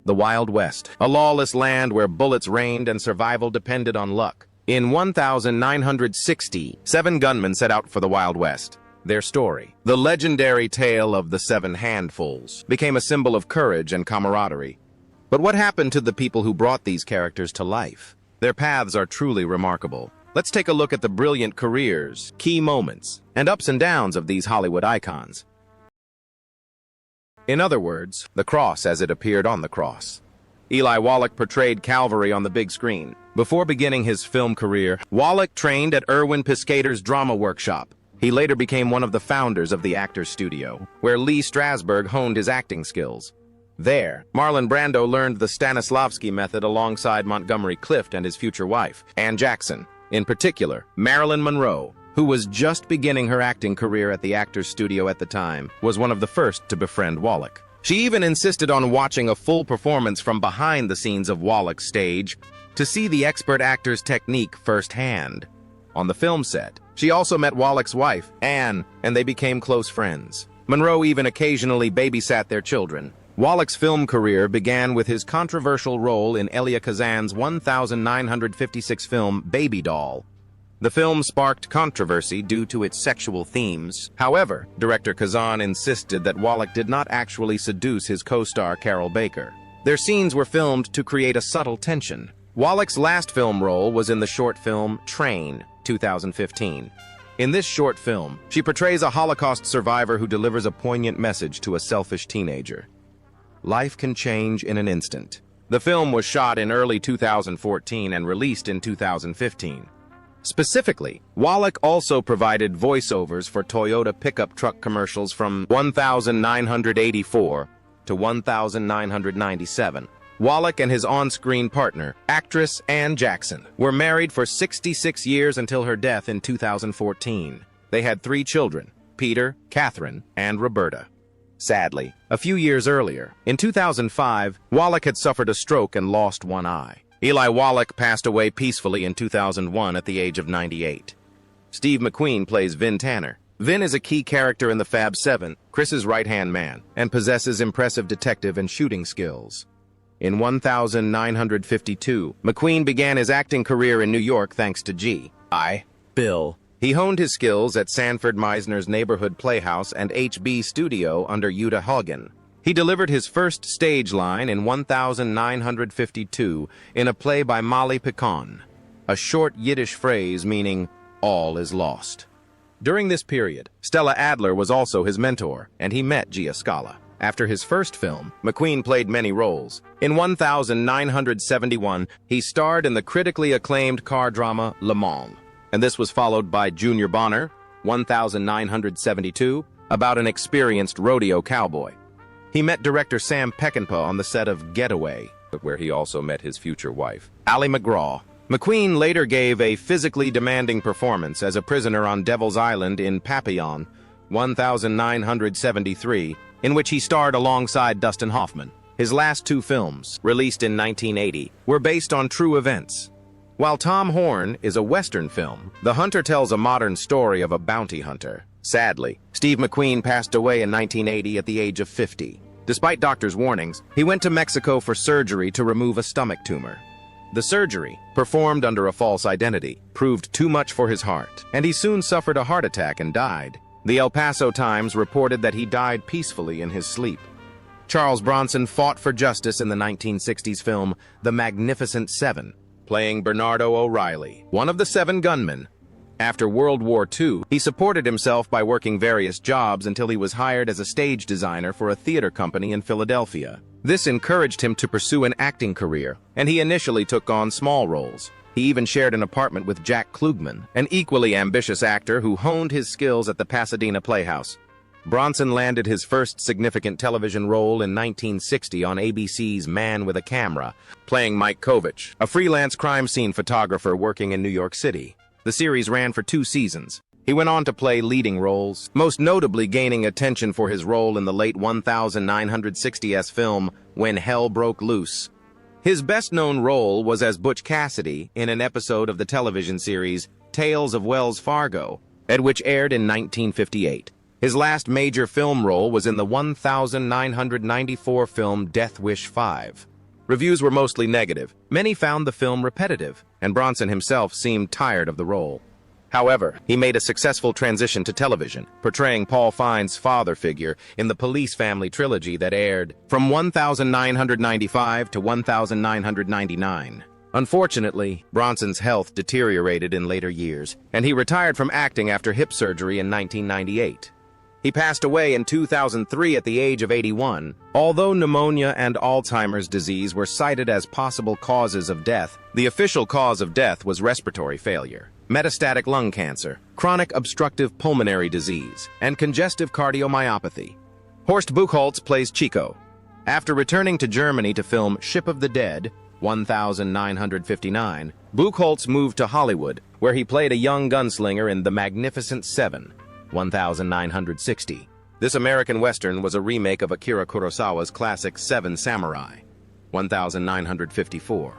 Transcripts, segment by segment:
The Wild West, a lawless land where bullets rained and survival depended on luck. In 1960, 7 gunmen set out for the Wild West. Their story, the legendary tale of the 7 handfuls, became a symbol of courage and camaraderie. But what happened to the people who brought these characters to life? Their paths are truly remarkable. Let's take a look at the brilliant careers, key moments, and ups and downs of these Hollywood icons. In other words, the cross as it appeared on the cross. Eli Wallach portrayed Calvary on the big screen. Before beginning his film career, Wallach trained at Erwin Piscator's drama workshop. He later became one of the founders of the Actors Studio, where Lee Strasberg honed his acting skills. There, Marlon Brando learned the Stanislavski method alongside Montgomery Clift and his future wife, Ann Jackson. In particular, Marilyn Monroe, who was just beginning her acting career at the Actors Studio at the time, was one of the first to befriend Wallach. She even insisted on watching a full performance from behind the scenes of Wallach's stage to see the expert actor's technique firsthand. On the film set, she also met Wallach's wife, Anne, and they became close friends. Monroe even occasionally babysat their children. Wallach's film career began with his controversial role in Elia Kazan's 1956 film Baby Doll. The film sparked controversy due to its sexual themes. However, director Kazan insisted that Wallach did not actually seduce his co-star Carol Baker. Their scenes were filmed to create a subtle tension. Wallach's last film role was in the short film Train, 2015. In this short film, she portrays a Holocaust survivor who delivers a poignant message to a selfish teenager. Life can change in an instant. The film was shot in early 2014 and released in 2015. Specifically, Wallach also provided voiceovers for Toyota pickup truck commercials from 1984 to 1997. Wallach and his on-screen partner, actress Ann Jackson, were married for 66 years until her death in 2014. They had 3 children, Peter, Catherine, and Roberta. Sadly, a few years earlier, in 2005, Wallach had suffered a stroke and lost one eye. Eli Wallach passed away peacefully in 2001 at the age of 98. Steve McQueen plays Vin Tanner. Vin is a key character in the Fab Seven, Chris's right-hand man, and possesses impressive detective and shooting skills. In 1952, McQueen began his acting career in New York thanks to G.I. Bill. He honed his skills at Sanford Meisner's Neighborhood Playhouse and HB Studio under Uta Hagen. He delivered his first stage line in 1952 in a play by Molly Picon, a short Yiddish phrase meaning, "all is lost." During this period, Stella Adler was also his mentor, and he met Gia Scala. After his first film, McQueen played many roles. In 1971, he starred in the critically acclaimed car drama Le Mans, and this was followed by Junior Bonner, 1972, about an experienced rodeo cowboy. He met director Sam Peckinpah on the set of Getaway, where he also met his future wife, Ali MacGraw. McQueen later gave a physically demanding performance as a prisoner on Devil's Island in Papillon, 1973, in which he starred alongside Dustin Hoffman. His last 2 films, released in 1980, were based on true events. While Tom Horn is a Western film, The Hunter tells a modern story of a bounty hunter. Sadly, Steve McQueen passed away in 1980 at the age of 50. Despite doctors' warnings, he went to Mexico for surgery to remove a stomach tumor. The surgery, performed under a false identity, proved too much for his heart, and he soon suffered a heart attack and died. The El Paso Times reported that he died peacefully in his sleep. Charles Bronson fought for justice in the 1960s film The Magnificent Seven, playing Bernardo O'Reilly, one of the 7 gunmen. After World War II, he supported himself by working various jobs until he was hired as a stage designer for a theater company in Philadelphia. This encouraged him to pursue an acting career, and he initially took on small roles. He even shared an apartment with Jack Klugman, an equally ambitious actor who honed his skills at the Pasadena Playhouse. Bronson landed his first significant television role in 1960 on ABC's Man with a Camera, playing Mike Kovich, a freelance crime scene photographer working in New York City. The series ran for 2 seasons. He went on to play leading roles, most notably gaining attention for his role in the late 1960s film When Hell Broke Loose. His best-known role was as Butch Cassidy in an episode of the television series Tales of Wells Fargo, which aired in 1958. His last major film role was in the 1994 film Death Wish 5. Reviews were mostly negative. Many found the film repetitive, and Bronson himself seemed tired of the role. However, he made a successful transition to television, portraying Paul Fine's father figure in the Police Family trilogy that aired from 1995 to 1999. Unfortunately, Bronson's health deteriorated in later years, and he retired from acting after hip surgery in 1998. He passed away in 2003 at the age of 81. Although pneumonia and Alzheimer's disease were cited as possible causes of death, the official cause of death was respiratory failure, metastatic lung cancer, chronic obstructive pulmonary disease, and congestive cardiomyopathy. Horst Buchholz plays Chico. After returning to Germany to film Ship of the Dead, 1959, Buchholz moved to Hollywood, where he played a young gunslinger in The Magnificent Seven, 1960. This American Western was a remake of Akira Kurosawa's classic Seven Samurai, 1954.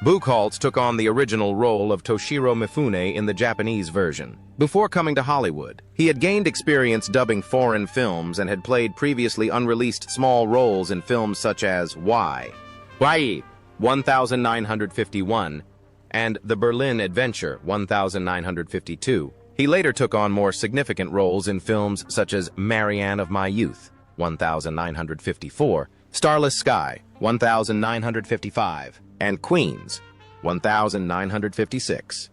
Buchholz took on the original role of Toshiro Mifune in the Japanese version. Before coming to Hollywood, he had gained experience dubbing foreign films and had played previously unreleased small roles in films such as Why, 1951, and The Berlin Adventure, 1952. He later took on more significant roles in films such as Marianne of My Youth, 1954, Starless Sky, 1955, and Queens, 1956.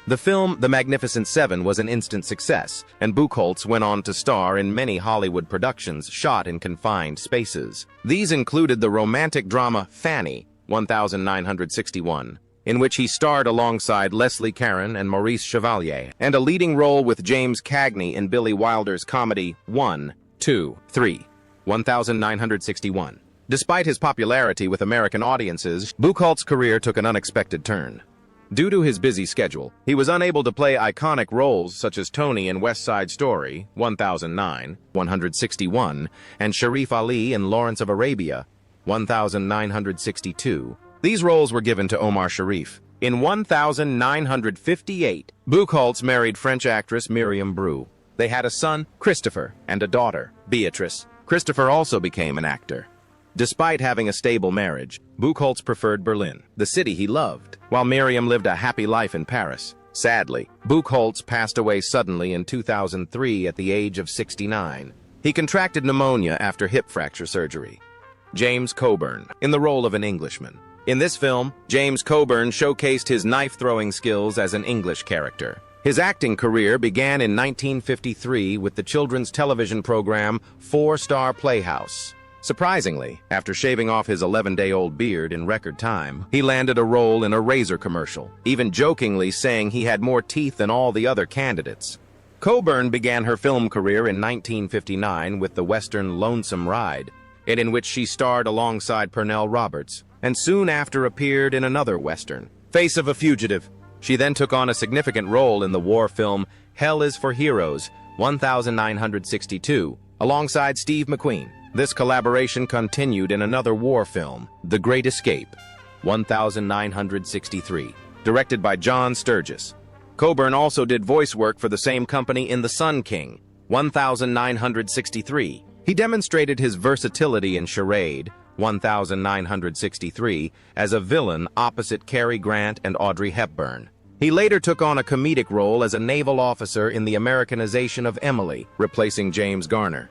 The film The Magnificent Seven was an instant success, and Buchholz went on to star in many Hollywood productions shot in confined spaces. These included the romantic drama Fanny, 1961, in which he starred alongside Leslie Caron and Maurice Chevalier, and a leading role with James Cagney in Billy Wilder's comedy 1, 2, 3, 1961. Despite his popularity with American audiences, Buchholz's career took an unexpected turn. Due to his busy schedule, he was unable to play iconic roles such as Tony in West Side Story, 1009, 161, and Sharif Ali in Lawrence of Arabia, 1962. These roles were given to Omar Sharif. In 1958, Buchholz married French actress Miriam Bru. They had a son, Christopher, and a daughter, Beatrice. Christopher also became an actor. Despite having a stable marriage, Buchholz preferred Berlin, the city he loved, while Miriam lived a happy life in Paris. Sadly, Buchholz passed away suddenly in 2003 at the age of 69. He contracted pneumonia after hip fracture surgery. James Coburn, in the role of an Englishman. In this film, James Coburn showcased his knife-throwing skills as an English character. His acting career began in 1953 with the children's television program Four Star Playhouse. Surprisingly, after shaving off his 11-day-old beard in record time, he landed a role in a razor commercial, even jokingly saying he had more teeth than all the other candidates. Coburn began her film career in 1959 with the western Lonesome Ride, in which she starred alongside Pernell Roberts, and soon after appeared in another western, Face of a Fugitive. She then took on a significant role in the war film Hell is for Heroes, 1962, alongside Steve McQueen. This collaboration continued in another war film, The Great Escape, 1963, directed by John Sturges. Coburn also did voice work for the same company in The Sun King, 1963. He demonstrated his versatility in Charade, 1963, as a villain opposite Cary Grant and Audrey Hepburn. He later took on a comedic role as a naval officer in the Americanization of Emily, replacing James Garner.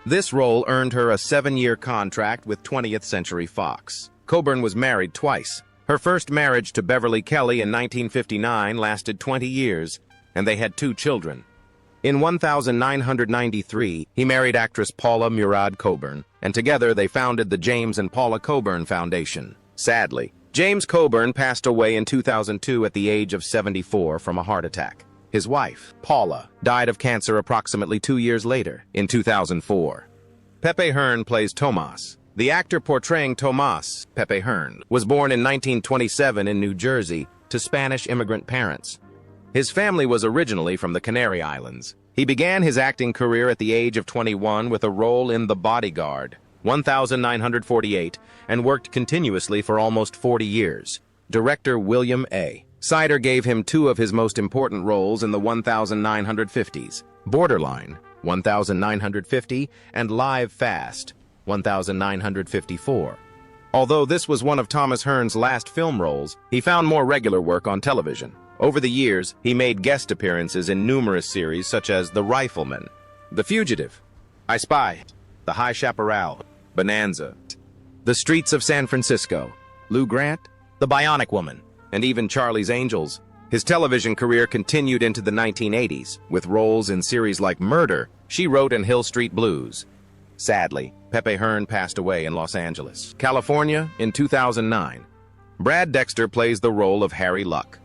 This role earned her a 7-year contract with 20th Century Fox. Coburn was married twice. Her first marriage to Beverly Kelly in 1959 lasted 20 years, and they had 2 children. In 1993, he married actress Paula Murad Coburn, and together they founded the James and Paula Coburn Foundation. Sadly, James Coburn passed away in 2002 at the age of 74 from a heart attack. His wife, Paula, died of cancer approximately 2 years later, in 2004. Pepe Hearn plays Tomas. The actor portraying Tomas, Pepe Hearn, was born in 1927 in New Jersey to Spanish immigrant parents. His family was originally from the Canary Islands. He began his acting career at the age of 21 with a role in The Bodyguard, 1948, and worked continuously for almost 40 years. Director William A. Sider gave him 2 of his most important roles in the 1950s, Borderline, 1950, and Live Fast, 1954. Although this was one of Thomas Hearne's last film roles, he found more regular work on television. Over the years, he made guest appearances in numerous series such as The Rifleman, The Fugitive, I Spy, The High Chaparral, Bonanza, The Streets of San Francisco, Lou Grant, The Bionic Woman, and even Charlie's Angels. His television career continued into the 1980s, with roles in series like Murder, She Wrote, and Hill Street Blues. Sadly, Pepe Hearne passed away in Los Angeles, California in 2009. Brad Dexter plays the role of Harry Luck.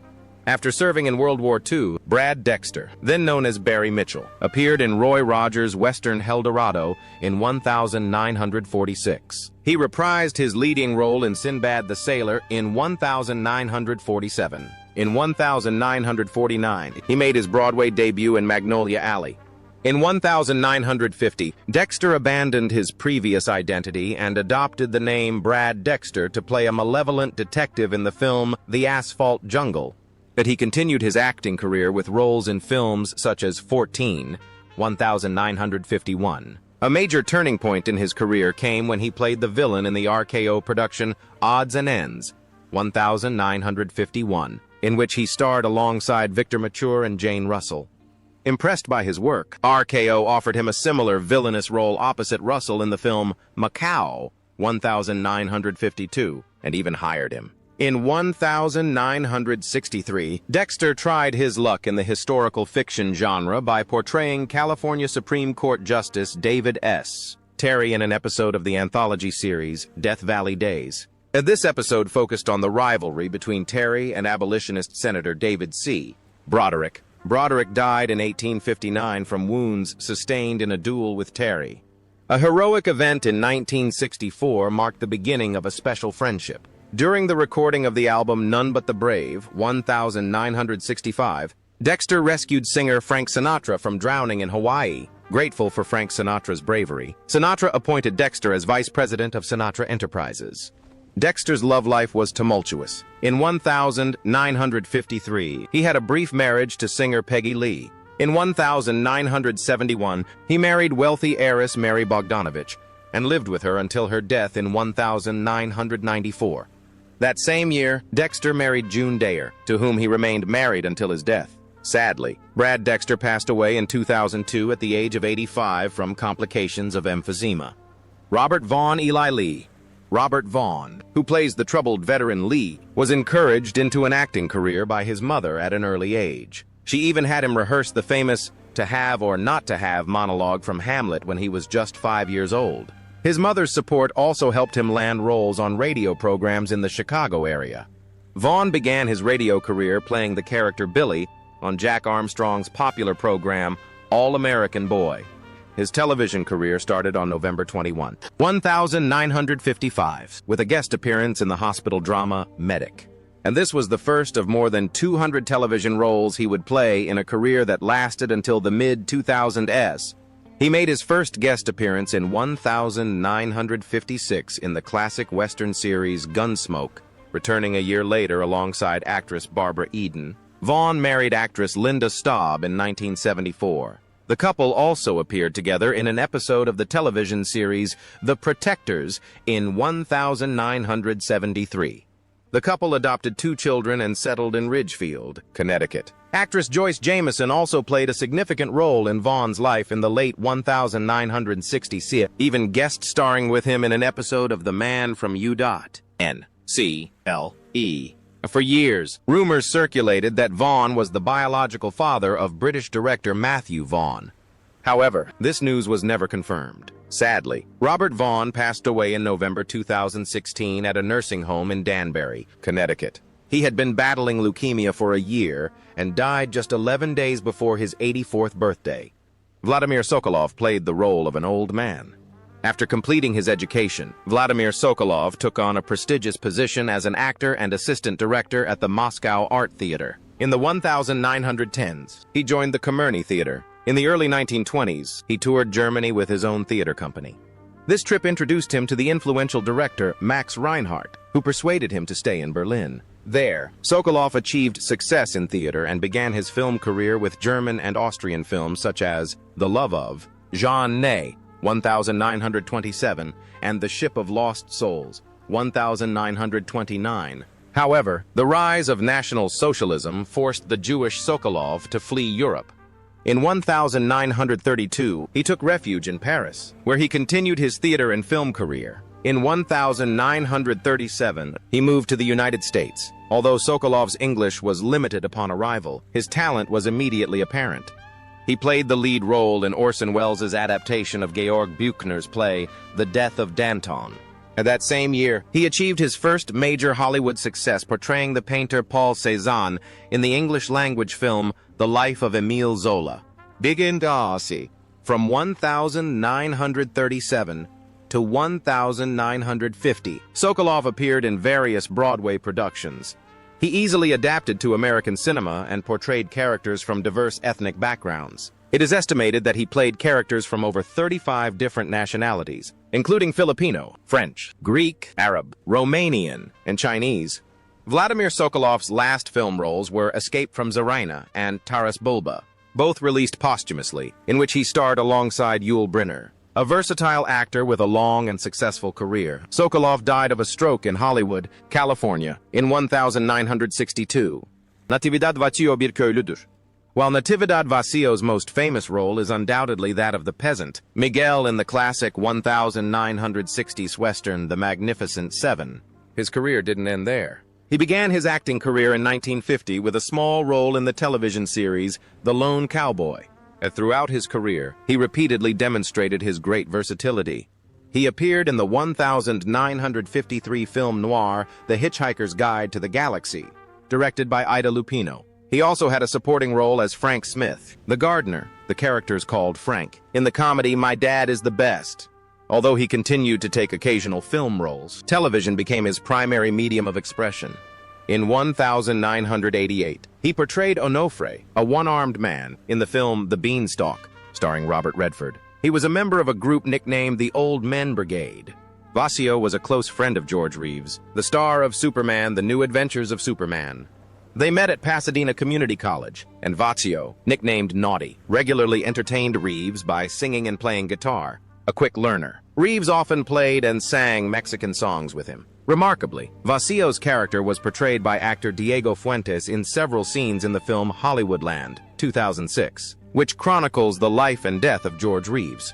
After serving in World War II, Brad Dexter, then known as Barry Mitchell, appeared in Roy Rogers' Western Eldorado in 1946. He reprised his leading role in Sinbad the Sailor in 1947. In 1949, he made his Broadway debut in Magnolia Alley. In 1950, Dexter abandoned his previous identity and adopted the name Brad Dexter to play a malevolent detective in the film The Asphalt Jungle. But he continued his acting career with roles in films such as 14, 1951. A major turning point in his career came when he played the villain in the RKO production Odds and Ends, 1951, in which he starred alongside Victor Mature and Jane Russell. Impressed by his work, RKO offered him a similar villainous role opposite Russell in the film Macau, 1952, and even hired him. In 1963, Dexter tried his luck in the historical fiction genre by portraying California Supreme Court Justice David S. Terry in an episode of the anthology series Death Valley Days. This episode focused on the rivalry between Terry and abolitionist Senator David C. Broderick. Broderick died in 1859 from wounds sustained in a duel with Terry. A heroic event in 1964 marked the beginning of a special friendship. During the recording of the album None But the Brave, 1965, Dexter rescued singer Frank Sinatra from drowning in Hawaii. Grateful for Frank Sinatra's bravery, Sinatra appointed Dexter as vice president of Sinatra Enterprises. Dexter's love life was tumultuous. In 1953, he had a brief marriage to singer Peggy Lee. In 1971, he married wealthy heiress Mary Bogdanovich and lived with her until her death in 1994. That same year, Dexter married June Dayer, to whom he remained married until his death. Sadly, Brad Dexter passed away in 2002 at the age of 85 from complications of emphysema. Robert Vaughn Eli Lee. Robert Vaughn, who plays the troubled veteran Lee, was encouraged into an acting career by his mother at an early age. She even had him rehearse the famous "to have or not to have" monologue from Hamlet when he was just 5 years old. His mother's support also helped him land roles on radio programs in the Chicago area. Vaughn began his radio career playing the character Billy on Jack Armstrong's popular program All American Boy. His television career started on November 21, 1955, with a guest appearance in the hospital drama Medic. And this was the first of more than 200 television roles he would play in a career that lasted until the mid-2000s. He made his first guest appearance in 1956 in the classic Western series Gunsmoke, returning a year later alongside actress Barbara Eden. Vaughn married actress Linda Staub in 1974. The couple also appeared together in an episode of the television series The Protectors in 1973. The couple adopted 2 children and settled in Ridgefield, Connecticut. Actress Joyce Jameson also played a significant role in Vaughn's life in the late 1960s, even guest starring with him in an episode of The Man from U.N.C.L.E. For years, rumors circulated that Vaughn was the biological father of British director Matthew Vaughn. However, this news was never confirmed. Sadly, Robert Vaughn passed away in November 2016 at a nursing home in Danbury, Connecticut. He had been battling leukemia for a year and died just 11 days before his 84th birthday. Vladimir Sokolov played the role of an old man. After completing his education, Vladimir Sokolov took on a prestigious position as an actor and assistant director at the Moscow Art Theater. In the 1910s, he joined the Kamerny Theater. In the early 1920s, he toured Germany with his own theater company. This trip introduced him to the influential director Max Reinhardt, who persuaded him to stay in Berlin. There, Sokolov achieved success in theater and began his film career with German and Austrian films such as The Love of, Jean Ney, 1927, and The Ship of Lost Souls, 1929. However, the rise of National Socialism forced the Jewish Sokolov to flee Europe. In 1932, he took refuge in Paris, where he continued his theater and film career. In 1937, he moved to the United States. Although Sokolov's English was limited upon arrival, his talent was immediately apparent. He played the lead role in Orson Welles' adaptation of Georg Büchner's play, The Death of Danton. That same year, he achieved his first major Hollywood success portraying the painter Paul Cézanne in the English-language film The Life of Émile Zola. Begin Darcy. From 1937 to 1950, Sokolov appeared in various Broadway productions. He easily adapted to American cinema and portrayed characters from diverse ethnic backgrounds. It is estimated that he played characters from over 35 different nationalities, including Filipino, French, Greek, Arab, Romanian, and Chinese. Vladimir Sokolov's last film roles were Escape from Tsarina and Taras Bulba, both released posthumously, in which he starred alongside Yul Brynner. A versatile actor with a long and successful career, Sokolov died of a stroke in Hollywood, California, in 1962. Natividad Vacío bir köylüdür. While Natividad Vacío's most famous role is undoubtedly that of the peasant, Miguel in the classic 1960s western The Magnificent Seven, his career didn't end there. He began his acting career in 1950 with a small role in the television series The Lone Cowboy. And throughout his career, he repeatedly demonstrated his great versatility. He appeared in the 1953 film noir The Hitchhiker's Guide to the Galaxy, directed by Ida Lupino. He also had a supporting role as Frank Smith, the gardener, the character's called Frank, in the comedy My Dad is the Best. Although he continued to take occasional film roles, television became his primary medium of expression. In 1988, he portrayed Onofre, a one-armed man, in the film The Beanstalk, starring Robert Redford. He was a member of a group nicknamed the Old Men Brigade. Vacío was a close friend of George Reeves, the star of Superman: The New Adventures of Superman. They met at Pasadena Community College, and Vacío, nicknamed Naughty, regularly entertained Reeves by singing and playing guitar. A quick learner, Reeves often played and sang Mexican songs with him. Remarkably, Vacío's character was portrayed by actor Diego Fuentes in several scenes in the film Hollywoodland, 2006, which chronicles the life and death of George Reeves.